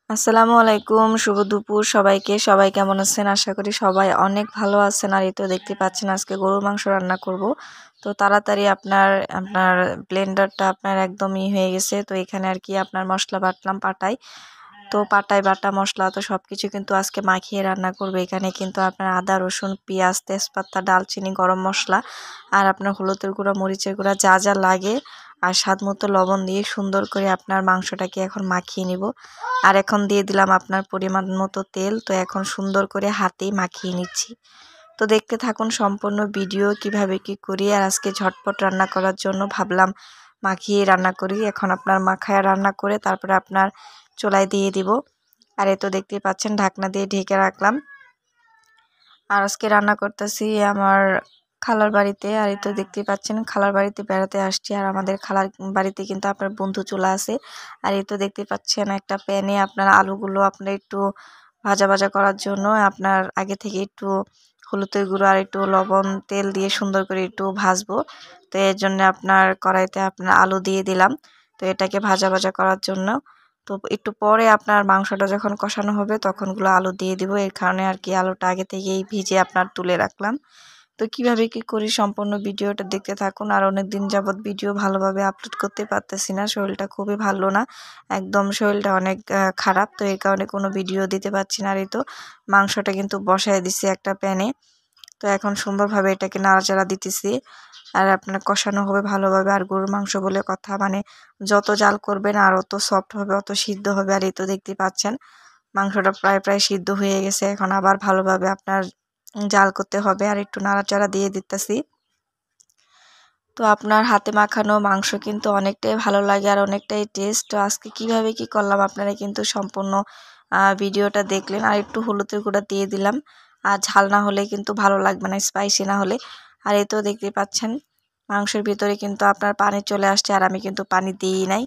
আসসালামু আলাইকুম, শুভ দুপুর সবাইকে। সবাই কেমন আছেন? আশা করি সবাই অনেক ভালো আছেন। আর এই তো দেখতে পাচ্ছেন আজকে গরুর মাংস রান্না করব। তো তাড়াতাড়ি আপনার আপনার ব্লেন্ডারটা আপনার একদমই হয়ে গেছে। তো এখানে আর কি আপনার মশলা বাটলাম পাটায়। তো পাটায় বাটা মশলা তো সব কিছু কিন্তু আজকে মাখিয়ে রান্না করবে। এখানে কিন্তু আপনার আদা, রসুন, পেঁয়াজ, তেজপাতা, ডালচিনি, গরম মশলা আর আপনার হলুদের গুঁড়া, মরিচের গুঁড়া যা যা লাগে আর স্বাদ মতো লবণ দিয়ে সুন্দর করে আপনার মাংসটাকে এখন মাখিয়ে নিব। আর এখন দিয়ে দিলাম আপনার পরিমাণ মতো তেল। তো এখন সুন্দর করে হাতেই মাখিয়ে নিচ্ছি। তো দেখতে থাকুন সম্পূর্ণ ভিডিও কিভাবে কি করি। আর আজকে ঝটপট রান্না করার জন্য ভাবলাম মাখিয়ে রান্না করি। এখন আপনার মাখায় রান্না করে তারপরে আপনার চুলায় দিয়ে দিব। আর এই তো দেখতেই পাচ্ছেন ঢাকনা দিয়ে ঢেকে রাখলাম। আর আজকে রান্না করতেছি আমার খালার বাড়িতে। আর এই তো দেখতেই পাচ্ছেন খালার বাড়িতে বেড়াতে আসছি। আর আমাদের খালার বাড়িতে কিন্তু আপনার বন্ধু চলে আসে। আর এই তো দেখতে পাচ্ছেন একটা প্যানে আপনার আলুগুলো আপনার একটু ভাজা ভাজা করার জন্য আপনার আগে থেকে একটু হলুদের গুঁড়ো আর একটু লবণ তেল দিয়ে সুন্দর করে একটু ভাজবো। তো এর জন্য আপনার কড়াইতে আপনার আলু দিয়ে দিলাম। তো এটাকে ভাজা ভাজা করার জন্য। তো একটু পরে আপনার মাংসটা যখন কষানো হবে তখনগুলো আলু দিয়ে দিব। এর কারণে আর কি আলুটা আগে থেকেই ভিজে আপনার তুলে রাখলাম। তো কিভাবে কি করি সম্পূর্ণ ভিডিওটা দেখতে থাকুন। আর অনেক দিন যাবত ভিডিও ভালোভাবে আপলোড করতে পারতেছি না, শরীরটা খুবই ভালো না, একদম শরীরটা অনেক খারাপ। তো এর কারণে কোনো ভিডিও দিতে পারছি না। আর এই তো মাংসটা কিন্তু বসায় দিছি একটা প্যানে। তো এখন সুন্দরভাবে এটাকে নাড়াচাড়া দিতেছি। আর আপনার কষানো হবে ভালোভাবে। আর গরুর মাংস বলে কথা, মানে যত জাল করবেন আর অত সফট হবে, অত সিদ্ধ হবে। আর এই তো দেখতে পাচ্ছেন মাংসটা প্রায় প্রায় সিদ্ধ হয়ে গেছে। এখন আবার ভালোভাবে আপনার জাল করতে হবে। আর একটু নাড়াচাড়া দিয়ে দিতেছি। তো আপনার হাতে মাখানো মাংস কিন্তু অনেকটাই ভালো লাগে আর অনেকটাই টেস্ট। তো আজকে কিভাবে কি করলাম আপনারা কিন্তু সম্পূর্ণ ভিডিওটা দেখলেন। আর একটু হলুদের গুঁড়া দিয়ে দিলাম। আর ঝাল না হলে কিন্তু ভালো লাগবে না, স্পাইসি না হলে। আর এই তো দেখতে পাচ্ছেন মাংসের ভিতরে কিন্তু আপনার পানি চলে আসছে। আর আমি কিন্তু পানি দিই নাই।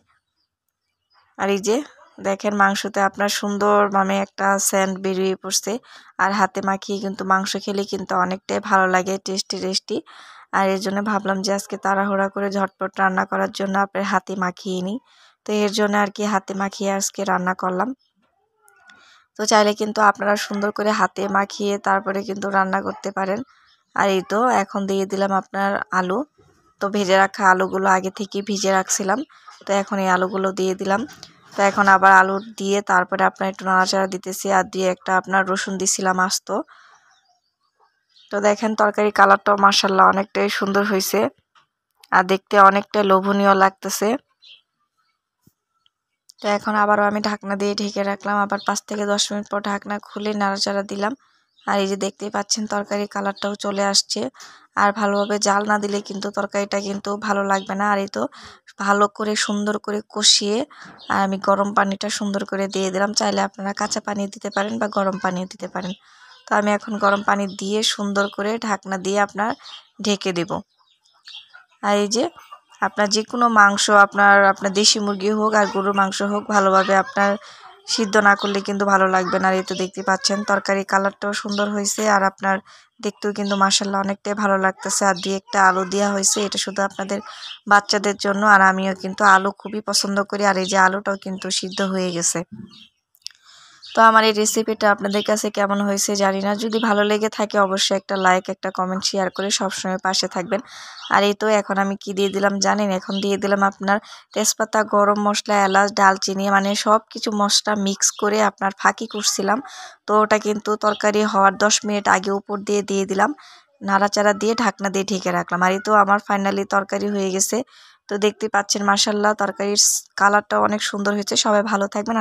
আর এই যে দেখেন মাংসতে আপনার সুন্দরভাবে একটা সেন্ট বেরিয়ে পড়ছে। আর হাতে মাখিয়ে কিন্তু মাংস খেলে কিন্তু অনেকটাই ভালো লাগে, টেস্টি টেস্টি। আর এর জন্য ভাবলাম যে আজকে তাড়াহুড়া করে ঝটপট রান্না করার জন্য আপনার হাতে মাখিয়ে নিই। তো এর জন্য আর কি হাতে মাখিয়ে আজকে রান্না করলাম। তো চাইলে কিন্তু আপনারা সুন্দর করে হাতে মাখিয়ে তারপরে কিন্তু রান্না করতে পারেন। আর এই তো এখন দিয়ে দিলাম আপনার আলু। তো ভেজে রাখা আলুগুলো আগে থেকে ভিজে রাখছিলাম। তো এখন এই আলুগুলো দিয়ে দিলাম। তো এখন আবার আলু দিয়ে তারপরে আপনার একটু নাড়াচাড়া দিতেছি। আর দিয়ে একটা আপনার রসুন দিছিলাম আস্ত। তো দেখেন তরকারি কালারটাও মাশাআল্লাহ অনেকটাই সুন্দর হয়েছে। আর দেখতে অনেকটাই লোভনীয় লাগতেছে। তো এখন আবারও আমি ঢাকনা দিয়ে ঢেকে রাখলাম। আবার 5 থেকে 10 মিনিট পর ঢাকনা খুলে নাড়াচাড়া দিলাম। আর এই যে দেখতেই পাচ্ছেন তরকারি কালারটাও চলে আসছে। আর ভালোভাবে জাল না দিলে কিন্তু তরকারিটা কিন্তু ভালো লাগবে না। আর এই তো ভালো করে সুন্দর করে কষিয়ে আর আমি গরম পানিটা সুন্দর করে দিয়ে দিলাম। চাইলে আপনারা কাঁচা পানি দিতে পারেন বা গরম পানিও দিতে পারেন। তো আমি এখন গরম পানি দিয়ে সুন্দর করে ঢাকনা দিয়ে আপনার ঢেকে দেব। আর এই যে আপনার যে কোনো মাংস আপনার দেশি মুরগি হোক আর গরুর মাংস হোক ভালোভাবে আপনার সিদ্ধ না করলে কিন্তু ভালো লাগবে না। আর এই তো দেখতে পাচ্ছেন তরকারি কালারটাও সুন্দর হয়েছে। আর আপনার দেখতেও কিন্তু মাশাআল্লাহ অনেকটাই ভালো লাগতেছে। আর দিয়ে একটা আলু দেওয়া হয়েছে, এটা শুধু আপনাদের বাচ্চাদের জন্য। আর আমিও কিন্তু আলু খুবই পছন্দ করি। আর এই যে আলুটাও কিন্তু সিদ্ধ হয়ে গেছে। তো আমার এই রেসিপিটা আপনাদের কাছে কেমন হয়েছে জানি না। যদি ভালো লেগে থাকে অবশ্যই একটা লাইক, একটা কমেন্ট, শেয়ার করে সবসময় পাশে থাকবেন। আর এই তো এখন আমি কি দিয়ে দিলাম জানেন? এখন দিয়ে দিলাম আপনার তেজপাতা, গরম মশলা, এলাচ, ডালচিনি, মানে সব কিছু মশলা মিক্স করে আপনার ফাঁকি করছিলাম। তো ওটা কিন্তু তরকারি হওয়ার 10 মিনিট আগে উপর দিয়ে দিয়ে দিলাম। নাড়াচাড়া দিয়ে ঢাকনা দিয়ে ঢেকে রাখলাম। আর এই তো আমার ফাইনালি তরকারি হয়ে গেছে। তো দেখতে পাচ্ছেন মাশাআল্লাহ তরকারির কালারটা অনেক সুন্দর হয়েছে। সবাই ভালো থাকবেন।